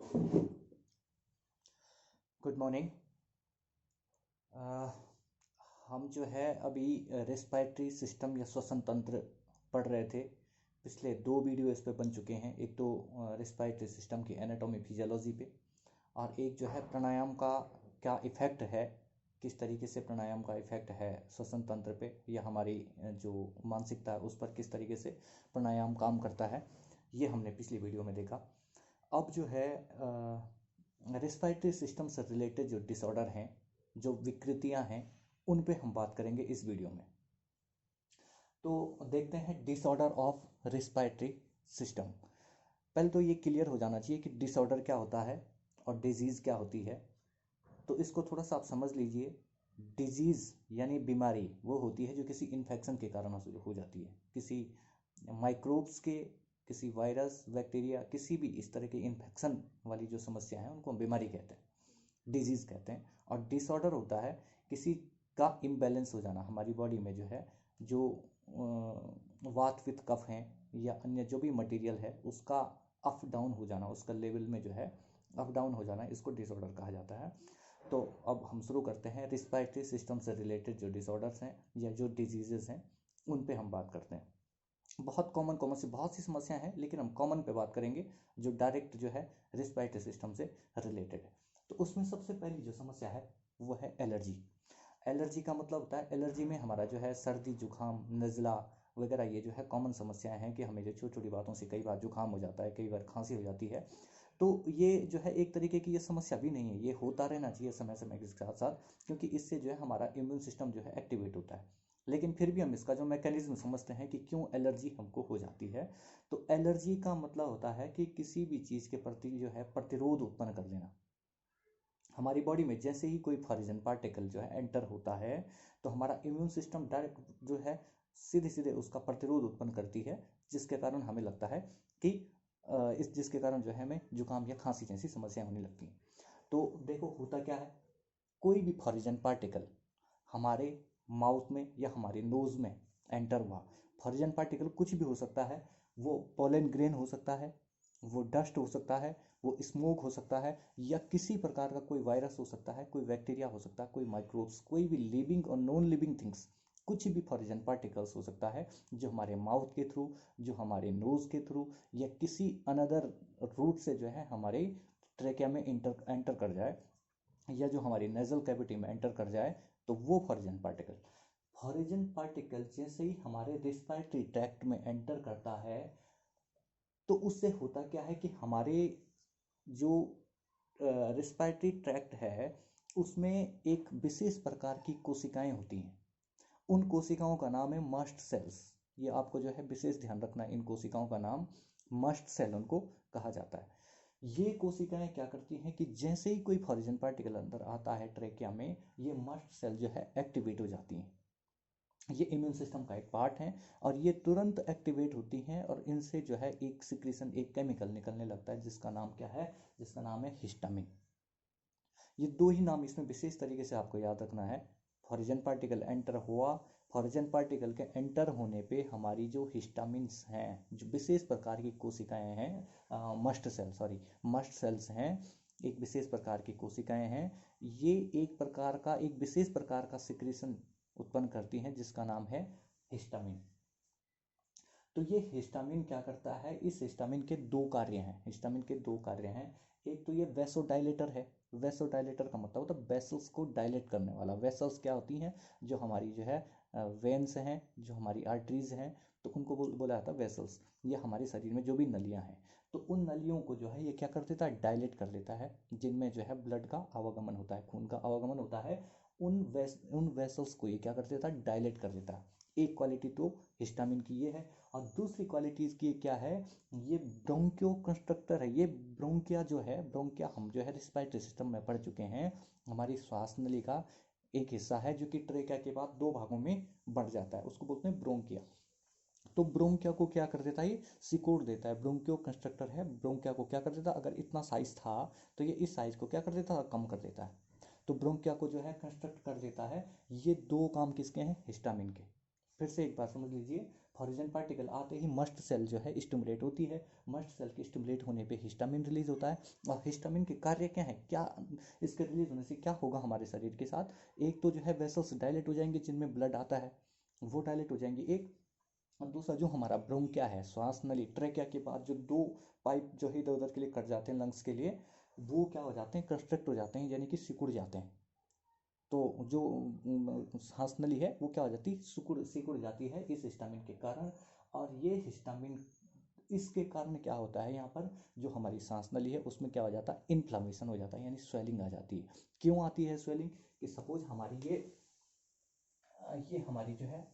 Good morning. हम जो है अभी रेस्पिरेटरी सिस्टम या श्वसन तंत्र पढ़ रहे थे। पिछले 2 वीडियो इस पे बन चुके हैं। एक तो रेस्पिरेटरी सिस्टम की एनाटॉमी फिजियोलॉजी पे, और एक जो है प्राणायाम का क्या इफ़ेक्ट है, किस तरीके से प्राणायाम का इफ़ेक्ट है श्वसन तंत्र पे या हमारी जो मानसिकता है उस पर किस तरीके से प्राणायाम काम करता है, ये हमने पिछली वीडियो में देखा। अब जो है रेस्पिरेटरी सिस्टम से रिलेटेड जो डिसऑर्डर हैं, जो विकृतियां हैं, उन पे हम बात करेंगे इस वीडियो में। तो देखते हैं डिसऑर्डर ऑफ रेस्पिरेटरी सिस्टम। पहले तो ये क्लियर हो जाना चाहिए कि डिसऑर्डर क्या होता है और डिजीज़ क्या होती है। तो इसको थोड़ा सा आप समझ लीजिए। डिजीज़ यानी बीमारी वो होती है जो किसी इन्फेक्शन के कारण हो जाती है, किसी माइक्रोब्स के, किसी वायरस, बैक्टीरिया, किसी भी इस तरह के इन्फेक्शन वाली जो समस्या है उनको हम बीमारी कहते हैं, डिजीज़ कहते हैं। और डिसऑर्डर होता है किसी का इम्बैलेंस हो जाना हमारी बॉडी में, जो है जो वात पित्त कफ हैं या अन्य जो भी मटेरियल है उसका अप डाउन हो जाना, उसका लेवल में जो है अप डाउन हो जाना, इसको डिसऑर्डर कहा जाता है। तो अब हम शुरू करते हैं। रिस्पिरेटरी सिस्टम से रिलेटेड जो डिसऑर्डर्स हैं या जो डिजीज़ेज़ हैं उन पे हम बात करते हैं। बहुत कॉमन सी बहुत सी समस्याएं हैं, लेकिन हम कॉमन पे बात करेंगे जो डायरेक्ट जो है रिस्पिरेटरी सिस्टम से रिलेटेड है। तो उसमें सबसे पहली जो समस्या है वो है एलर्जी। एलर्जी का मतलब होता है, एलर्जी में हमारा जो है सर्दी जुकाम नज़ला वगैरह, ये जो है कॉमन समस्याएं हैं कि हमें जो छोटी छोटी बातों से कई बार जुकाम हो जाता है, कई बार खांसी हो जाती है। तो ये जो है एक तरीके की ये समस्या भी नहीं है, ये होता रहना चाहिए समय समय के साथ साथ, क्योंकि इससे जो है हमारा इम्यून सिस्टम जो है एक्टिवेट होता है। लेकिन फिर भी हम इसका जो मैकेनिज्म समझते हैं कि क्यों एलर्जी हमको हो जाती है। तो एलर्जी का मतलब होता है कि किसी भी चीज़ के प्रति जो है प्रतिरोध उत्पन्न कर लेना। हमारी बॉडी में जैसे ही कोई फॉरिन पार्टिकल जो है एंटर होता है तो हमारा इम्यून सिस्टम डायरेक्ट जो है सीधे सीधे उसका प्रतिरोध उत्पन्न करती है, जिसके कारण हमें लगता है कि जिसके कारण जो है हमें जुकाम या खांसी जैसी समस्याएं होने लगती हैं। तो देखो होता क्या है, कोई भी फॉरिन पार्टिकल हमारे माउथ में या हमारे नोज में एंटर हुआ, फॉरिन पार्टिकल कुछ भी हो सकता है, वो पोलन ग्रेन हो सकता है, वो डस्ट हो सकता है, वो स्मोक हो सकता है, या किसी प्रकार का कोई वायरस हो सकता है, कोई बैक्टीरिया हो सकता है, कोई माइक्रोब्स, कोई भी लिविंग और नॉन लिविंग थिंग्स, कुछ भी फॉरिन पार्टिकल्स हो सकता है जो हमारे माउथ के थ्रू, जो हमारे नोज के थ्रू या किसी अनदर रूट से जो है हमारे ट्रेकिया में एंटर कर जाए, या जो हमारी नेजल कैविटी में एंटर कर जाए, तो वो फॉरिन पार्टिकल जैसे ही हमारे रेस्पिरेटरी ट्रैक्ट में एंटर करता है तो उससे होता क्या है कि हमारे जो रेस्पिरेटरी ट्रैक्ट है उसमें एक विशेष प्रकार की कोशिकाएं होती हैं। उन कोशिकाओं का नाम है मस्ट सेल्स। ये आपको जो है विशेष ध्यान रखना है, इन कोशिकाओं का नाम मस्ट सेल उनको कहा जाता है। ये कोशिकाएं क्या करती हैं कि जैसे ही कोई फॉरिन पार्टिकल अंदर आता है ट्रेकिया में, ये मस्ट सेल जो है एक्टिवेट हो जाती हैं। ये इम्यून सिस्टम का एक पार्ट है और ये तुरंत एक्टिवेट होती हैं, और इनसे जो है एक सिक्रीशन, एक केमिकल निकलने लगता है जिसका नाम क्या है, जिसका नाम है हिस्टामिन। ये 2 ही नाम इसमें विशेष तरीके से आपको याद रखना है। फॉरिन पार्टिकल एंटर हुआ, फॉरिन पार्टिकल के एंटर होने पे हमारी जो हिस्टामिन्स हैं, जो विशेष प्रकार की कोशिकाएं हैं, मस्ट सेल्स हैं, एक विशेष प्रकार की कोशिकाएं हैं, ये एक विशेष प्रकार का सिक्रीशन उत्पन्न करती हैं जिसका नाम है हिस्टामिन। तो ये हिस्टामिन क्या करता है, इस हिस्टामिन के 2 कार्य हैं। एक तो ये वेसोडाइलेटर है। वेसोडाइलेटर का मतलब होता है वेसल्स को डायलेट करने वाला। वेसल्स क्या होती हैं, जो हमारी जो है वेन्स हैं, जो हमारी आर्टरीज हैं, तो उनको बोला जाता है वेसल्स। ये हमारे शरीर में जो भी नलियाँ हैं, तो उन नलियों को जो है ये क्या कर देता है, डायलेट कर देता है, जिनमें जो है ब्लड का आवागमन होता है, खून का आवागमन होता है। उन वेसल्स को ये क्या कर देता है, डायलेट कर देता है। एक क्वालिटी तो हिस्टामिन की ये है। और दूसरी क्वालिटीज़ की क्या है, ये ब्रोंकियो कंस्ट्रक्टर है। ये ब्रोंकिया जो है, ब्रोंकिया हम जो है रिस्पिरेटरी सिस्टम में पढ़ चुके हैं, हमारी श्वास नली का एक हिस्सा है जो कि ट्रेकिया के बाद 2 भागों में बढ़ जाता है, उसको बोलते हैं ब्रोंकिया। तो ब्रोंकिया को क्या कर देता है, ये सिकोड़ देता है। ब्रोंकियो कंस्ट्रक्टर है, ब्रोंकिया को क्या कर देता है, अगर इतना साइज था तो ये इस साइज को क्या कर देता है, कम कर देता है। तो ब्रोंकिया को जो है कंस्ट्रक्ट कर देता है। ये 2 काम किसके हैं, हिस्टामिन के। फिर से एक बार समझ लीजिए, फॉरिजन पार्टिकल आते ही मस्ट सेल जो है स्टिमुलेट होती है, मस्ट सेल के स्टिमुलेट होने पे हिस्टामिन रिलीज होता है। और हिस्टामिन के कार्य क्या है, क्या इसके रिलीज होने से क्या होगा हमारे शरीर के साथ, एक तो जो है वेसल्स डायलेट हो जाएंगे जिनमें ब्लड आता है, वो डायलेट हो जाएंगे एक, और दूसरा जो हमारा ब्रोंकिया है, श्वास नली, ट्रेकिया के बाद जो दो पाइप जो है इधर उधर के लिए कट जाते हैं लंग्स के लिए, वो क्या हो जाते हैं, कंस्ट्रक्ट हो जाते हैं, यानी कि सिकुड़ जाते हैं। तो जो सांस नली है वो क्या हो जाती है, सिकुड़ सिकुड़ जाती है इस हिस्टामिन के कारण। और ये हिस्टामिन, इसके कारण क्या होता है, यहाँ पर जो हमारी सांस नली है उसमें क्या हो जाता है, इन्फ्लामेशन हो जाता है, यानी स्वेलिंग आ जाती है। क्यों आती है स्वेलिंग, कि सपोज हमारी ये हमारी जो है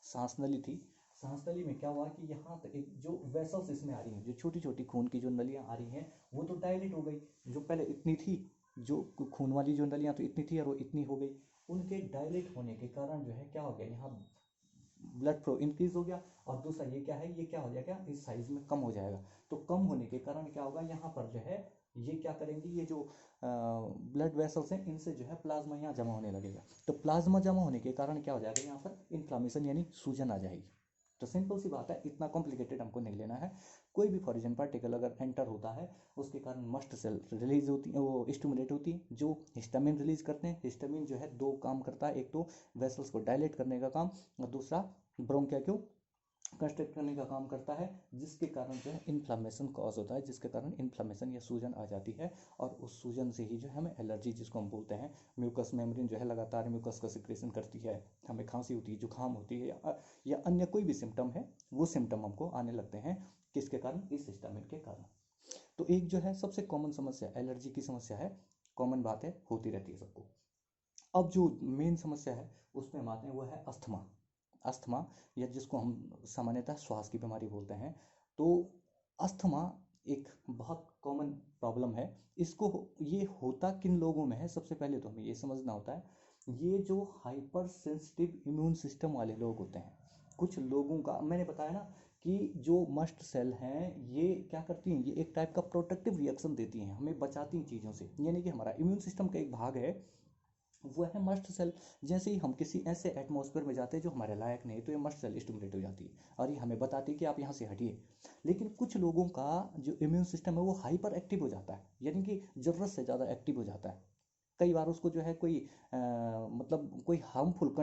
सांस नली थी, सांस नली में क्या हुआ कि यहाँ तक एक जो वेसल्स इसमें आ रही हैं, जो छोटी छोटी खून की जो नलियाँ आ रही हैं, वो तो डायलेट हो गई, जो पहले इतनी थी, जो खून वाली जो नलियाँ तो इतनी थी और वो इतनी हो गई, उनके डायलेट होने के कारण जो है क्या हो गया, यहाँ ब्लड फ्लो इंक्रीज हो गया। और दूसरा ये क्या है, ये क्या हो जाएगा, इस साइज में कम हो जाएगा। तो कम होने के कारण क्या होगा, यहाँ पर जो है ये क्या करेंगे, ये जो ब्लड वेसल्स हैं इनसे जो है प्लाज्मा यहाँ जमा होने लगेगा। तो प्लाज्मा जमा होने के कारण क्या हो जाएगा, यहाँ पर इन्फ्लामेशन यानी सूजन आ जाएगी। तो सिंपल सी बात है, इतना कॉम्प्लिकेटेड हमको नहीं लेना है। कोई भी फॉरिजन पार्टिकल अगर एंटर होता है उसके कारण मस्ट सेल रिलीज होती है, वो स्टिमुलेट होती है, जो हिस्टामिन रिलीज करते हैं। हिस्टामिन जो है दो काम करता है, एक तो वेसल्स को डायलेट करने का काम, और दूसरा ब्रोंकिया को कंस्ट्रक्ट करने का काम करता है, जिसके कारण जो है इन्फ्लामेशन कॉज होता है, जिसके कारण इन्फ्लामेशन या सूजन आ जाती है। और उस सूजन से ही जो है हमें एलर्जी, जिसको हम बोलते हैं, म्यूकस मेम्ब्रेन जो है लगातार म्यूकस का सिक्रेशन करती है, हमें खांसी होती है, जुकाम होती है, या अन्य कोई भी सिम्टम है, वो सिम्टम हमको आने लगते हैं, किसके कारण, इस हिस्टामिन के कारण। तो एक जो है सबसे कॉमन समस्या एलर्जी की समस्या है, कॉमन बात है, होती रहती है सबको। अब जो मेन समस्या है उसमें हम आते हैं, वो है अस्थमा। अस्थमा, या जिसको हम सामान्यतः श्वास की बीमारी बोलते हैं। तो अस्थमा एक बहुत कॉमन प्रॉब्लम है। इसको ये होता किन लोगों में है, सबसे पहले तो हमें ये समझना होता है, ये जो हाइपर सेंसिटिव इम्यून सिस्टम वाले लोग होते हैं, कुछ लोगों का मैंने बताया ना कि जो मस्ट सेल हैं ये क्या करती हैं, ये एक टाइप का प्रोटेक्टिव रिएक्शन देती हैं, हमें बचाती हैं चीज़ों से, यानी कि हमारा इम्यून सिस्टम का एक भाग है वो है मस्ट सेल। जैसे ही हम किसी ऐसे एटमॉस्फेयर में जाते हैं जो हमारे लायक नहीं है, तो ये मस्ट सेल स्टिमुलेट हो जाती है और ये हमें बताती है कि आप यहाँ से हटिए। लेकिन कुछ लोगों का जो इम्यून सिस्टम है वो हाइपर एक्टिव हो जाता है, यानी कि ज़रूरत से ज़्यादा एक्टिव हो जाता है। कई बार उसको जो है कोई मतलब कोई हार्मफुल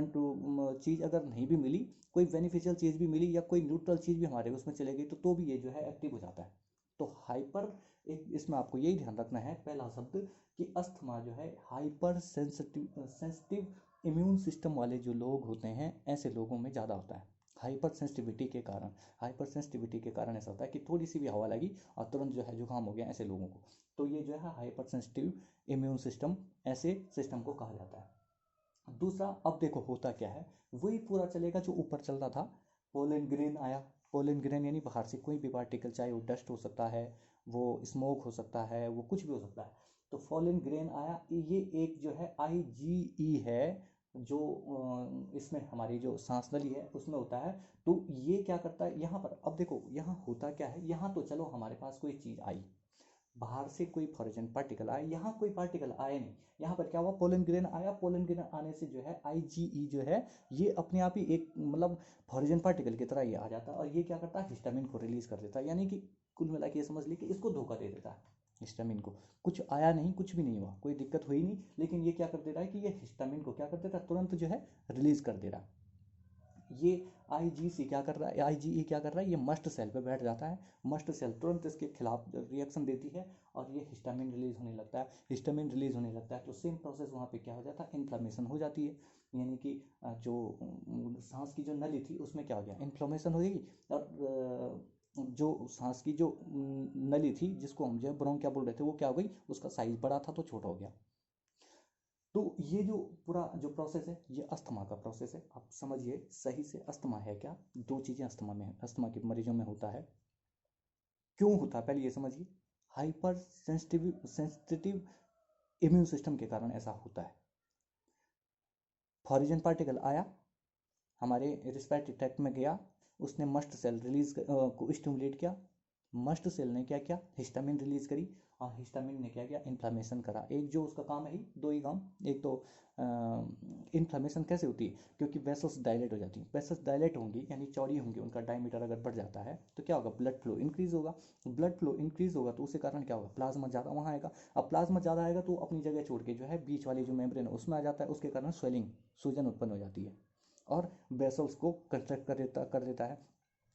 चीज़ अगर नहीं भी मिली, कोई बेनिफिशियल चीज़ भी मिली, या कोई न्यूट्रल चीज़ भी हमारे उसमें चले गई, तो भी ये जो है एक्टिव हो जाता है। तो हाइपर, एक इसमें आपको यही ध्यान रखना है, पहला शब्द कि अस्थमा जो है हाइपर सेंसिटिव इम्यून सिस्टम वाले जो लोग होते हैं, ऐसे लोगों में ज़्यादा होता है। हाइपर सेंसिटिविटी के कारण, हाइपर सेंसिटिविटी के कारण ऐसा होता है कि थोड़ी सी भी हवा लगी और तुरंत जो है जुकाम हो गया, ऐसे लोगों को। तो ये जो है हाइपर सेंसिटिव इम्यून सिस्टम, ऐसे सिस्टम को कहा जाता है। दूसरा, अब देखो होता क्या है, वही पूरा चलेगा जो ऊपर चल रहा था। पोलन ग्रेन आया, पोलन ग्रेन यानी बाहर से कोई भी पार्टिकल, चाहे वो डस्ट हो सकता है, वो स्मोक हो सकता है, वो कुछ भी हो सकता है। तो पोलन ग्रेन आया, ये एक जो है आईजीई है, जो इसमें हमारी जो सांस नली है उसमें होता है। तो ये क्या करता है यहाँ पर, अब देखो यहाँ होता क्या है, यहाँ तो चलो हमारे पास कोई चीज़ आई, बाहर से कोई फॉरेन पार्टिकल आया, यहाँ कोई पार्टिकल आया नहीं, यहाँ पर क्या हुआ, पोलन ग्रेन आया, पोलन ग्रेन आने से जो है आईजीई जो है ये अपने आप ही एक मतलब फॉरेन पार्टिकल की तरह ये आ जाता है, और ये क्या करता है, हिस्टामिन को रिलीज कर देता है, यानी कि कुल मिला के ये समझ ली कि इसको धोखा दे देता है। हिस्टामिन को कुछ आया नहीं, कुछ भी नहीं हुआ, कोई दिक्कत हुई नहीं, लेकिन ये क्या कर दे रहा है कि ये हिस्टामिन को क्या कर देता है, तुरंत जो है रिलीज कर दे रहा है। ये आईजीसी क्या कर रहा है, आईजीई क्या कर रहा है, ये मस्ट सेल पे बैठ जाता है, मस्ट सेल तुरंत इसके खिलाफ रिएक्शन देती है और ये हिस्टामिन रिलीज होने लगता है। हिस्टामिन रिलीज होने लगता है तो सेम प्रोसेस वहाँ पे क्या हो जाता है, इन्फ्लामेशन हो जाती है, यानी कि जो सांस की जो नली थी उसमें क्या हो गया, इन्फ्लामेशन हो गई। और जो सांस की जो नली थी, जिसको हम जो ब्रोंकिया बोल रहे थे, वो क्या हो गई, उसका साइज बड़ा था तो छोटा हो गया। तो ये जो पूरा जो प्रोसेस है ये अस्थमा का प्रोसेस है। आप समझिए सही से अस्थमा है क्या, दो चीज़ें अस्थमा में, अस्थमा के मरीजों में होता है। क्यों होता है पहले ये समझिए, हाइपर सेंसिटिव इम्यून सिस्टम के कारण ऐसा होता है। फॉरिजन पार्टिकल आया, हमारे रिस्पिरेटरी ट्रैक्ट में गया, उसने मस्ट सेल रिलीज को स्टिमुलेट किया, मस्ट सेल ने क्या किया, हिस्टामिन रिलीज करी, और हिस्टामिन ने क्या किया, इन्फ्लामेशन करा। एक जो उसका काम है ही, दो ही काम, एक तो इन्फ्लामेशन कैसे होती है, क्योंकि वेसल्स डायलेट हो जाती हैं, वेसल्स डायलेट होंगी यानी चौड़ी होंगी, उनका डायमीटर अगर बढ़ जाता है तो क्या होगा, ब्लड फ्लो इंक्रीज होगा, ब्लड फ्लो इंक्रीज होगा तो उसके कारण क्या होगा, प्लाज्मा ज़्यादा वहाँ आएगा। अब प्लाज्मा ज़्यादा आएगा तो अपनी जगह छोड़ के जो है बीच वाली जो मेम्ब्रेन है उसमें आ जाता है, उसके कारण स्वेलिंग, सूजन उत्पन्न हो जाती है, और वेसल्स को कंट्रैक्ट कर देता है,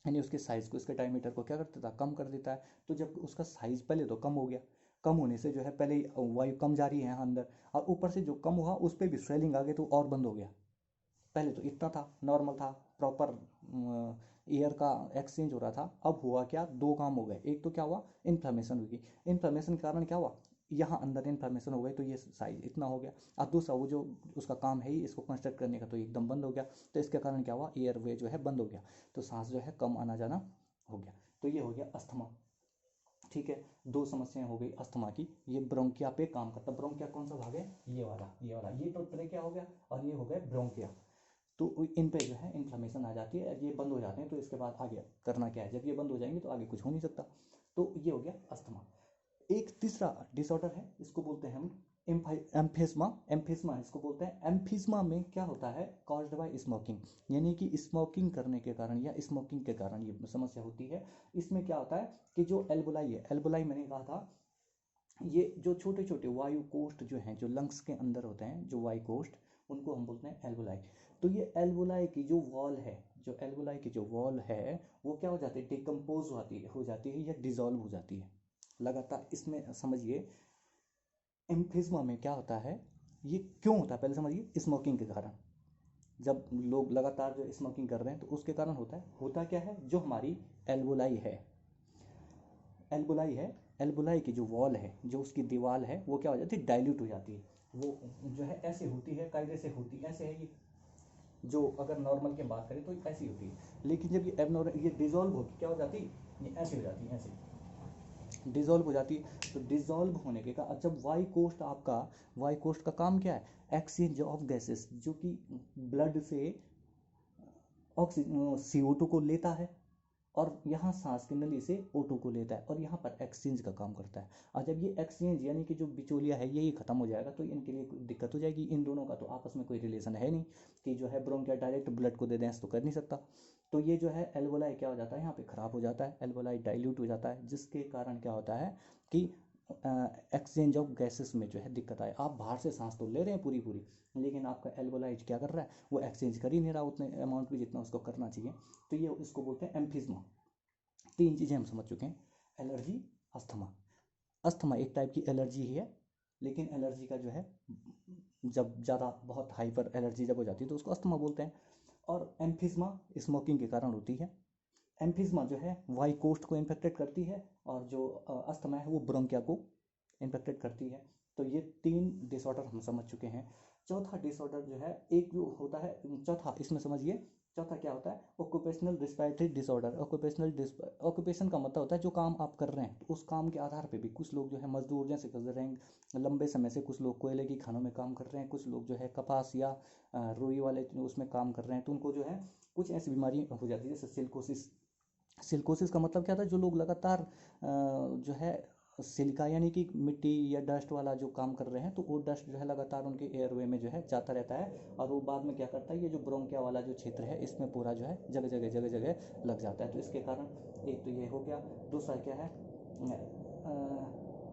यानी उसके साइज़ को, उसके डायमीटर को क्या कर देता है, कम कर देता है। तो जब उसका साइज़ पहले तो कम हो गया, कम होने से जो है पहले ही वायु कम जा रही है यहाँ अंदर, और ऊपर से जो कम हुआ उस पर भी स्वेलिंग आ गई तो और बंद हो गया। पहले तो इतना था, नॉर्मल था, प्रॉपर एयर का एक्सचेंज हो रहा था, अब हुआ क्या, दो काम हो गए। एक तो क्या हुआ, इन्फ्लामेशन हुई, इन्फ्लामेशन के कारण क्या हुआ, यहाँ अंदर इन्फ्लामेशन हो गई तो ये साइज इतना हो गया, और दूसरा वो जो उसका काम है ही इसको कंस्ट्रक्ट करने का तो एकदम बंद हो गया, तो इसके कारण क्या हुआ, एयर वे जो है बंद हो गया, तो सांस जो है कम आना जाना हो गया, तो ये हो गया अस्थमा। ठीक है, दो समस्याएं हो गई अस्थमा की। ये ब्रोंकिया पे काम करता है। ब्रोंकिया कौन सा भाग है, ये वाला, ये वाला, ये तो ट्रेकिया हो गया और ये हो गया ब्रोंकिया। तो इन पे जो है इन्फ्लामेशन आ जाती है, ये बंद हो जाते हैं, तो इसके बाद आगे करना क्या है, जब ये बंद हो जाएंगे तो आगे कुछ हो नहीं सकता। तो ये हो गया अस्थमा। एक तीसरा डिसऑर्डर है, इसको बोलते हैं हम एम्फिस्मा। एम्फिस्मा इसको बोलते हैं। एम्फिस्मा में क्या होता है, कॉज्ड बाय स्मोकिंग, यानी कि स्मोकिंग करने के कारण या स्मोकिंग के कारण ये समस्या होती है। इसमें क्या होता है कि जो एल्बुलाई है, एल्बुलाई मैंने कहा था, ये जो छोटे छोटे वायु कोष्ठ जो हैं, जो लंग्स के अंदर होते हैं, जो वायु कोष्ठ, उनको हम बोलते हैं एल्बुलाई। तो ये एल्बुलाई की जो वॉल है, जो एल्बुलाई की जो वॉल है वो क्या हो जाती है, डिकम्पोज हो जाती है या डिजॉल्व हो जाती है लगातार। इसमें समझिए एम्फिज्मा में क्या होता है, ये क्यों होता है पहले समझिए, स्मोकिंग के कारण। जब लोग लगातार जो स्मोकिंग कर रहे हैं तो उसके कारण होता क्या है, जो हमारी एल्बुलाई है, एल्बुलाई है, एल्बुलाई की जो वॉल है, जो उसकी दीवार है, वो क्या हो जाती है, डाइल्यूट हो जाती है। वो जो है ऐसे होती है, कायदे से होती है, ऐसे है ये, जो अगर नॉर्मल की बात करें तो ऐसी होती है, लेकिन जब ये एबनॉर्मल, ये डिजॉल्व होगी क्या हो जाती है, ये ऐसी हो जाती है, ऐसे डिजॉल्व हो जाती है। तो डिजॉल्व होने के का जब वाई कोस्ट आपका, वाई कोस्ट का काम क्या है, एक्सचेंज ऑफ गैसेस, जो कि ब्लड से CO2 को लेता है, और यहाँ सांस की नली से O2 को लेता है, और यहाँ पर एक्सचेंज का काम करता है। और जब ये एक्सचेंज यानी कि जो बिचौलिया है यही खत्म हो जाएगा तो इनके लिए दिक्कत हो जाएगी। इन दोनों का तो आपस में कोई रिलेशन है नहीं कि जो है ब्रोंकिया डायरेक्ट ब्लड को दे दें, तो कर नहीं सकता। तो ये जो है एल्वोलाई क्या हो जाता है, यहाँ पे खराब हो जाता है, एल्वोलाई डाइल्यूट हो जाता है, जिसके कारण क्या होता है कि एक्सचेंज ऑफ गैसेस में जो है दिक्कत आए। आप बाहर से सांस तो ले रहे हैं पूरी पूरी, लेकिन आपका एल्वोलाइट क्या कर रहा है, वो एक्सचेंज कर ही नहीं रहा उतने अमाउंट में जितना उसको करना चाहिए। तो ये इसको बोलते हैं एम्फिज्मा। तीन चीज़ें हम समझ चुके हैं, एलर्जी, अस्थमा। अस्थमा एक टाइप की एलर्जी ही है, लेकिन एलर्जी का जो है जब ज़्यादा बहुत हाइपर एलर्जी जब हो जाती है तो उसको अस्थमा बोलते हैं। और एम्फिज्मा स्मोकिंग के कारण होती है। एम्फिज्मा जो है वाई कोस्ट को इन्फेक्टेड करती है, और जो अस्थमा है वो ब्रोंकिया को इन्फेक्टेड करती है। तो ये तीन डिसऑर्डर हम समझ चुके हैं। चौथा डिसऑर्डर जो है, एक जो होता है चौथा, इसमें समझिए चौथा क्या होता है, ऑक्यूपेशनल रिस्पिरेटरी डिसऑर्डर। ऑक्यूपेशन का मतलब होता है जो काम आप कर रहे हैं, तो उस काम के आधार पे भी कुछ लोग जो है मजदूर जैसे गुजर रहे हैं लंबे समय से, कुछ लोग कोयले की खानों में काम कर रहे हैं, कुछ लोग जो है कपास या रुई वाले उसमें काम कर रहे हैं, तो उनको जो है कुछ ऐसी बीमारी हो जाती है जैसे सिलिकोसिस। सिलिकोसिस का मतलब क्या था, जो लोग लगातार जो है सिलिका यानी कि मिट्टी या डस्ट वाला जो काम कर रहे हैं, तो वो डस्ट जो है लगातार उनके एयरवे में जो है जाता रहता है, और वो बाद में क्या करता है, ये जो ब्रोंकिया वाला जो क्षेत्र है इसमें पूरा जो है जगह जगह लग जाता है। तो इसके कारण एक तो ये हो गया। दूसरा क्या है,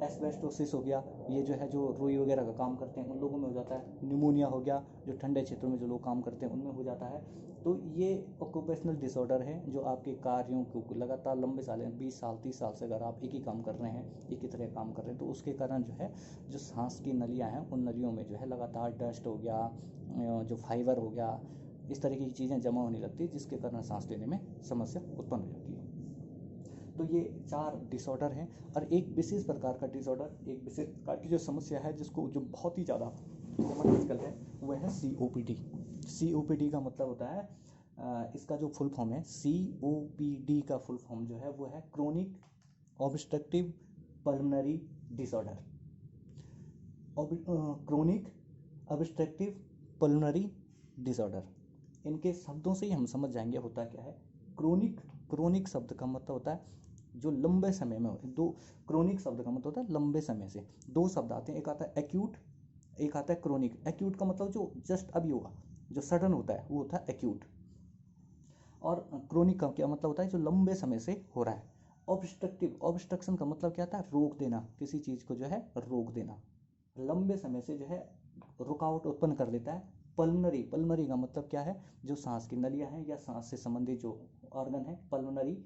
एस्बेस्टोसिस हो गया, ये जो है जो रुई वगैरह का काम करते हैं उन लोगों में हो जाता है। निमोनिया हो गया, जो ठंडे क्षेत्रों में जो लोग काम करते हैं उनमें हो जाता है। तो ये ऑक्यूपेशनल डिसऑर्डर है जो आपके कार्यों को लगातार लंबे साल 20 साल 30 साल से अगर आप एक ही काम कर रहे हैं, एक ही तरह काम कर रहे हैं, तो उसके कारण जो है जो सांस की नलियाँ हैं उन नलियों में जो है लगातार डस्ट हो गया, जो फाइबर हो गया, इस तरह की चीज़ें जमा होने लगती है, जिसके कारण सांस लेने में समस्या उत्पन्न हो जाती है। तो ये चार डिसऑर्डर हैं। और एक विशेष प्रकार का डिसऑर्डर, एक विशेष प्रकार की जो समस्या है जिसको जो बहुत ही ज़्यादा कॉमन आजकल है, वह है COPD। COPD का मतलब होता है, इसका जो फुल फॉर्म है, COPD का फुल फॉर्म जो है वो है chronic obstructive pulmonary disorder. Chronic obstructive pulmonary disorder, इनके शब्दों से ही हम समझ जाएंगे होता क्या है। क्रोनिक, क्रोनिक शब्द का मतलब होता है जो लंबे समय में दो, क्रोनिक शब्द का मतलब होता है लंबे समय से। दो शब्द आते हैं, एक आता है एक्यूट, एक आता है क्रोनिक। एक्यूट का मतलब जो जस्ट अभी हुआ, जो सडन होता है वो होता है एक्यूट। और क्रोनिक का क्या मतलब होता है, जो लंबे समय से हो रहा है। ऑब्स्ट्रक्टिव, ऑब्स्ट्रक्शन का मतलब क्या होता है, रोक देना, किसी चीज़ को जो है रोक देना, लंबे समय से जो है रुकावट उत्पन्न कर देता है। पल्मनरी, पल्मनरी का मतलब क्या है, जो सांस की नलियां हैं या सांस से संबंधित जो ऑर्गन है। पल्मनरी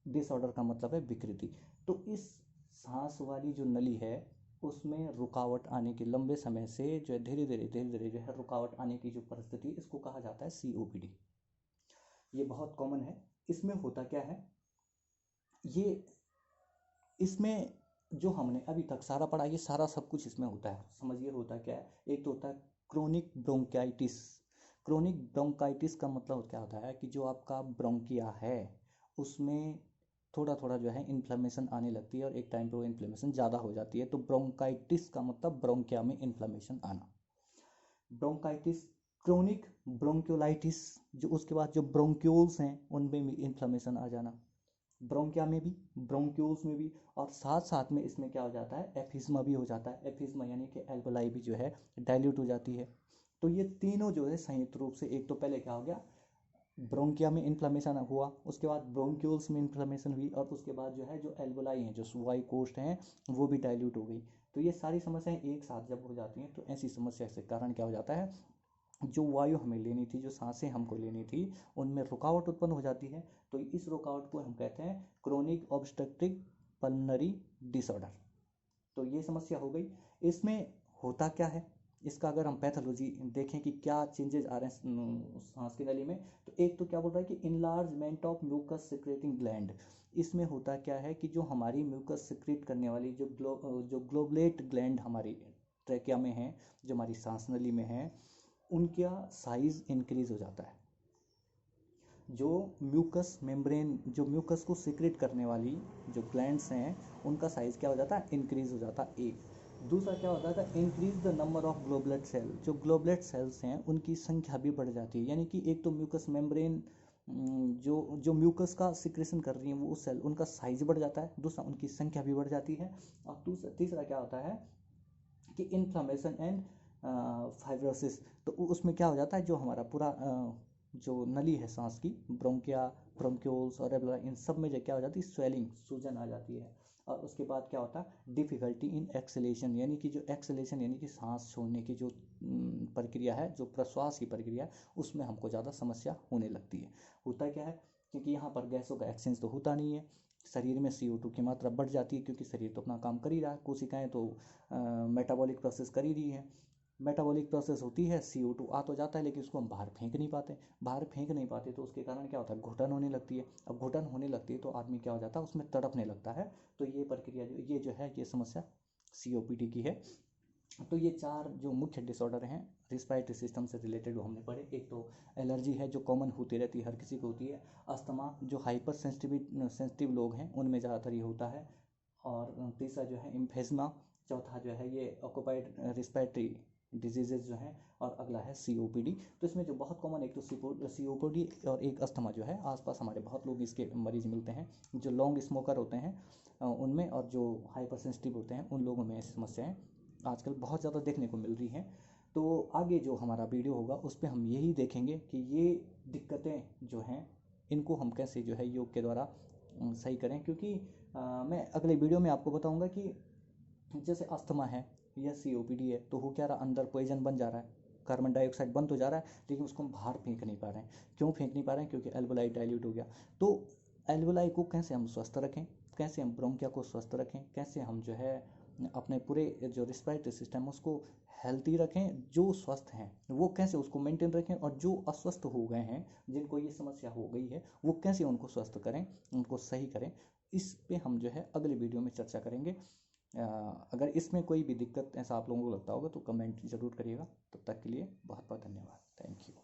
डिसऑर्डर का मतलब है विकृति। तो इस सांस वाली जो नली है उसमें रुकावट आने की, लंबे समय से जो है धीरे धीरे जो है रुकावट आने की जो परिस्थिति, इसको कहा जाता है COPD। ये बहुत कॉमन है। इसमें होता क्या है, ये इसमें जो हमने अभी तक सारा पढ़ा, ये सारा सब कुछ इसमें होता है। समझिए होता क्या है, एक तो होता है क्रोनिक ब्रोंकाइटिस। क्रोनिक ब्रोंकाइटिस का मतलब क्या होता है कि जो आपका ब्रोंकिया है उसमें थोड़ा थोड़ा जो है इन्फ्लेमेशन आने लगती है, और एक टाइम पे वो इन्फ्लेमेशन ज़्यादा हो जाती है। तो ब्रोंकाइटिस का मतलब ब्रोंकिया में इन्फ्लेमेशन आना, ब्रोंकाइटिस। क्रोनिक ब्रोंक्योलाइटिस, जो उसके बाद जो ब्रोंक्यूल्स हैं उनमें भी इन्फ्लेमेशन आ जाना, ब्रोंकिया में भी, ब्रोंक्यूल्स में भी। और साथ साथ में इसमें क्या हो जाता है, एफिज्मा भी हो जाता है। एफिज्मा यानी कि एल्वेलाई भी जो है डाइल्यूट हो जाती है। तो ये तीनों जो है संयुक्त रूप से, एक तो पहले क्या हो गया, ब्रोंकिया में इन्फ्लेमेशन हुआ, उसके बाद ब्रोंक्यूल्स में इन्फ्लेमेशन हुई, और उसके बाद जो है जो एल्वेलाई हैं, जो सुवाई कोस्ट हैं, वो भी डाइल्यूट हो गई। तो ये सारी समस्याएं एक साथ जब हो जाती हैं तो ऐसी समस्या से कारण क्या हो जाता है, जो वायु हमें लेनी थी, जो सांसें हमको लेनी थी, उनमें रुकावट उत्पन्न हो जाती है। तो इस रुकावट को हम कहते हैं क्रोनिक ऑब्स्ट्रक्टिव पल्मनरी डिसऑर्डर। तो ये समस्या हो गई। इसमें होता क्या है, इसका अगर हम पैथोलॉजी देखें कि क्या चेंजेस आ रहे हैं सांस की नली में, तो एक तो क्या बोल रहा है कि enlargement of mucus secreting gland. इसमें होता क्या है कि जो हमारी म्यूकस सिक्रेट करने वाली जो ग्लोबुलेट ग्लैंड हमारी ट्रैकिया में है, जो हमारी सांस नली में है, उनका साइज इंक्रीज हो जाता है। जो म्यूकस मेम्ब्रेन, जो म्यूकस को सिक्रेट करने वाली जो ग्लैंड्स हैं, उनका साइज क्या हो जाता है, इंक्रीज हो जाता है। एक दूसरा क्या होता है, increase the number of goblet cell. जो ग्लोबुलेट सेल्स हैं उनकी संख्या भी बढ़ जाती है। यानी कि एक तो म्यूकस मेम्ब्रेन जो जो म्यूकस का सिक्रेशन कर रही है वो सेल, उनका साइज बढ़ जाता है। दूसरा उनकी संख्या भी बढ़ जाती है। और तीसरा क्या होता है कि इन्फ्लामेशन एंड फाइब्रोसिस। तो उसमें क्या हो जाता है, जो हमारा पूरा जो नली है सांस की, ब्रोंकिया, ब्रोंक्यूल्स और एल्वेलाई, इन सब में जो क्या हो जाती है, स्वेलिंग, सूजन आ जाती है। और उसके बाद क्या होता है, डिफिकल्टी इन एक्सलेशन, यानी कि जो एक्सलेशन यानी कि सांस छोड़ने की जो प्रक्रिया है, जो प्रश्वास की प्रक्रिया है, उसमें हमको ज़्यादा समस्या होने लगती है। होता क्या है, क्योंकि यहाँ पर गैसों का एक्सचेंज तो होता नहीं है, शरीर में CO2 की मात्रा बढ़ जाती है, क्योंकि शरीर तो अपना काम कर ही रहा है, कोशिकाएं तो मेटाबॉलिक प्रोसेस कर ही रही है। मेटाबॉलिक प्रोसेस होती है, CO2 आ तो जाता है, लेकिन उसको हम बाहर फेंक नहीं पाते। बाहर फेंक नहीं पाते तो उसके कारण क्या होता है, घुटन होने लगती है। अब घुटन होने लगती है तो आदमी क्या हो जाता है, उसमें तड़पने लगता है। तो ये प्रक्रिया जो है ये समस्या COPD की है। तो ये चार जो मुख्य डिसऑर्डर हैं रिस्पायरेटरी सिस्टम से रिलेटेड वो हमने पढ़े। एक तो एलर्जी है जो कॉमन होती रहती है, हर किसी को होती है। अस्थमा, जो हाइपर सेंसिटिव लोग हैं उनमें ज़्यादातर ये होता है। और तीसरा जो है इम्फेजमा, चौथा जो है ये ऑक्यूपाइड रिस्पायरेटरी डिजीजेज जो हैं, और अगला है COPD। तो इसमें जो बहुत कॉमन, एक तो COPD और एक अस्थमा जो है, आसपास हमारे बहुत लोग इसके मरीज मिलते हैं। जो लॉन्ग स्मोकर होते हैं उनमें, और जो हाइपर सेंसिटिव होते हैं उन लोगों में ऐसी समस्याएं आजकल बहुत ज़्यादा देखने को मिल रही हैं। तो आगे जो हमारा वीडियो होगा उस पर हम यही देखेंगे कि ये दिक्कतें जो हैं इनको हम कैसे जो है योग के द्वारा सही करें। क्योंकि मैं अगले वीडियो में आपको बताऊंगा कि जैसे अस्थमा है या COPD है, तो हो क्या रहा, अंदर पॉइजन बन जा रहा है, कार्बन डाइऑक्साइड बंद हो जा रहा है, लेकिन उसको हम बाहर फेंक नहीं पा रहे हैं। क्यों फेंक नहीं पा रहे हैं, क्योंकि एल्वेलाई डाइल्यूट हो गया। तो एल्वेलाई को कैसे हम स्वस्थ रखें, कैसे हम ब्रोंकिया को स्वस्थ रखें, कैसे हम जो है अपने पूरे जो रिस्पायरेटरी सिस्टम है उसको हेल्थी रखें, जो स्वस्थ हैं वो कैसे उसको मेंटेन रखें, और जो अस्वस्थ हो गए हैं, जिनको ये समस्या हो गई है, वो कैसे उनको स्वस्थ करें, उनको सही करें। इस पे हम जो है अगले वीडियो में चर्चा करेंगे। अगर इसमें कोई भी दिक्कत ऐसा आप लोगों को लगता होगा तो कमेंट ज़रूर करिएगा। तब तक के लिए बहुत बहुत धन्यवाद। Thank you.